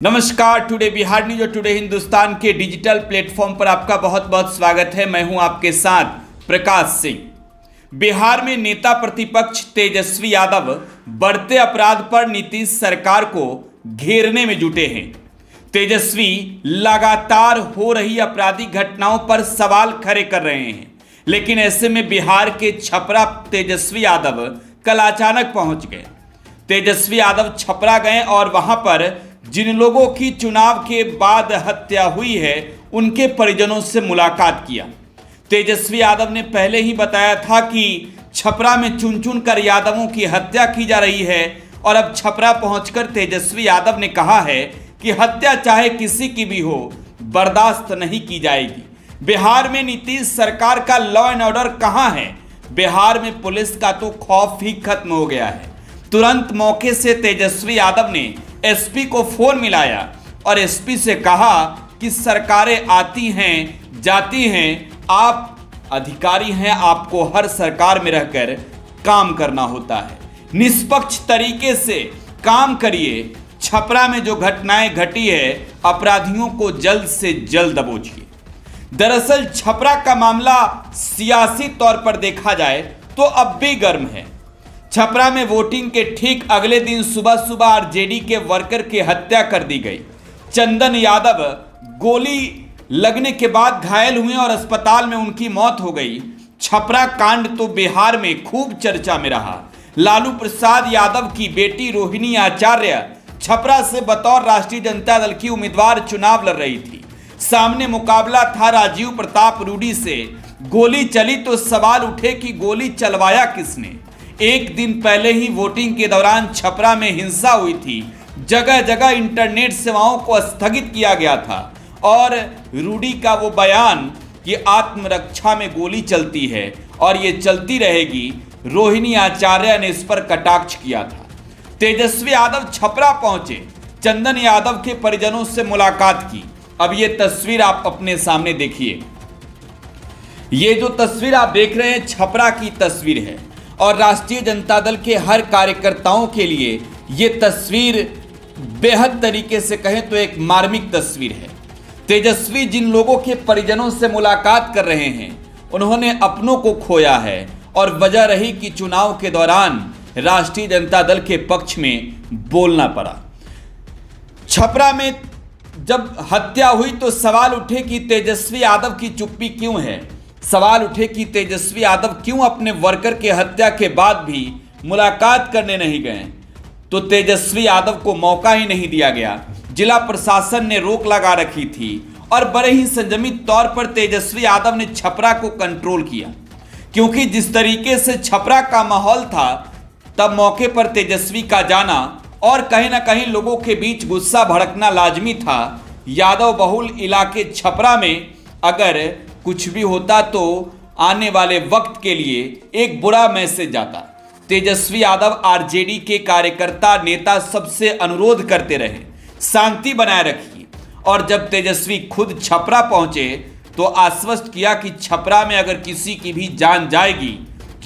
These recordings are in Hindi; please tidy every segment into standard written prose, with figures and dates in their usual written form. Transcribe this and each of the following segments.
नमस्कार। टुडे बिहार न्यूज और टुडे हिंदुस्तान के डिजिटल प्लेटफॉर्म पर आपका बहुत बहुत स्वागत है। मैं हूं आपके साथ प्रकाश सिंह। बिहार में नेता प्रतिपक्ष तेजस्वी यादव बढ़ते अपराध पर नीतीश सरकार को घेरने में जुटे हैं। तेजस्वी लगातार हो रही आपराधिक घटनाओं पर सवाल खड़े कर रहे हैं, लेकिन ऐसे में बिहार के छपरा तेजस्वी यादव कल अचानक पहुंच गए। तेजस्वी यादव छपरा गए और वहां पर जिन लोगों की चुनाव के बाद हत्या हुई है उनके परिजनों से मुलाकात किया। तेजस्वी यादव ने पहले ही बताया था कि छपरा में चुन चुन कर यादवों की हत्या की जा रही है और अब छपरा पहुंचकर तेजस्वी यादव ने कहा है कि हत्या चाहे किसी की भी हो बर्दाश्त नहीं की जाएगी। बिहार में नीतीश सरकार का लॉ एंड ऑर्डर कहां है? बिहार में पुलिस का तो खौफ ही खत्म हो गया है। तुरंत मौके से तेजस्वी यादव ने एसपी को फोन मिलाया और एसपी से कहा कि सरकारें आती हैं जाती हैं, आप अधिकारी हैं, आपको हर सरकार में रहकर काम करना होता है, निष्पक्ष तरीके से काम करिए। छपरा में जो घटनाएं घटी है अपराधियों को जल्द से जल्द दबोचिए। दरअसल छपरा का मामला सियासी तौर पर देखा जाए तो अब भी गर्म है। छपरा में वोटिंग के ठीक अगले दिन सुबह सुबह आरजेडी के वर्कर की हत्या कर दी गई। चंदन यादव गोली लगने के बाद घायल हुए और अस्पताल में उनकी मौत हो गई। छपरा कांड तो बिहार में खूब चर्चा में रहा। लालू प्रसाद यादव की बेटी रोहिणी आचार्य छपरा से बतौर राष्ट्रीय जनता दल की उम्मीदवार चुनाव लड़ रही थी। सामने मुकाबला था राजीव प्रताप रूडी से। गोली चली तो सवाल उठे कि गोली चलवाया किसने। एक दिन पहले ही वोटिंग के दौरान छपरा में हिंसा हुई थी। जगह जगह इंटरनेट सेवाओं को स्थगित किया गया था और रूडी का वो बयान कि आत्मरक्षा में गोली चलती है और ये चलती रहेगी, रोहिणी आचार्य ने इस पर कटाक्ष किया था। तेजस्वी यादव छपरा पहुंचे, चंदन यादव के परिजनों से मुलाकात की। अब ये तस्वीर आप अपने सामने देखिए। ये जो तस्वीर आप देख रहे हैं छपरा की तस्वीर है और राष्ट्रीय जनता दल के हर कार्यकर्ताओं के लिए ये तस्वीर बेहद तरीके से कहें तो एक मार्मिक तस्वीर है। तेजस्वी जिन लोगों के परिजनों से मुलाकात कर रहे हैं उन्होंने अपनों को खोया है और वजह रही कि चुनाव के दौरान राष्ट्रीय जनता दल के पक्ष में बोलना पड़ा। छपरा में जब हत्या हुई तो सवाल उठे कि तेजस्वी यादव की चुप्पी क्यों है। सवाल उठे कि तेजस्वी यादव क्यों अपने वर्कर के हत्या के बाद भी मुलाकात करने नहीं गए। तो तेजस्वी यादव को मौका ही नहीं दिया गया। जिला प्रशासन ने रोक लगा रखी थी और बड़े ही संयमित तौर पर तेजस्वी यादव ने छपरा को कंट्रोल किया, क्योंकि जिस तरीके से छपरा का माहौल था तब मौके पर तेजस्वी का जाना और कहीं ना कहीं लोगों के बीच गुस्सा भड़कना लाजमी था। यादव बहुल इलाके छपरा में अगर कुछ भी होता तो आने वाले वक्त के लिए एक बुरा मैसेज जाता। तेजस्वी यादव आरजेडी के कार्यकर्ता नेता सबसे अनुरोध करते रहे शांति बनाए रखिए और जब तेजस्वी खुद छपरा पहुंचे तो आश्वस्त किया कि छपरा में अगर किसी की भी जान जाएगी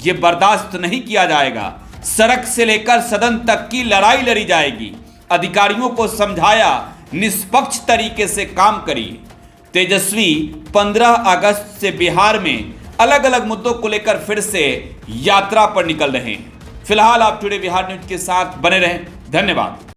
ये बर्दाश्त नहीं किया जाएगा। सड़क से लेकर सदन तक की लड़ाई लड़ी जाएगी। अधिकारियों को समझाया निष्पक्ष तरीके से काम करिए। तेजस्वी 15 अगस्त से बिहार में अलग अलग मुद्दों को लेकर फिर से यात्रा पर निकल रहे हैं। फिलहाल आप टुडे बिहार न्यूज के साथ बने रहें। धन्यवाद।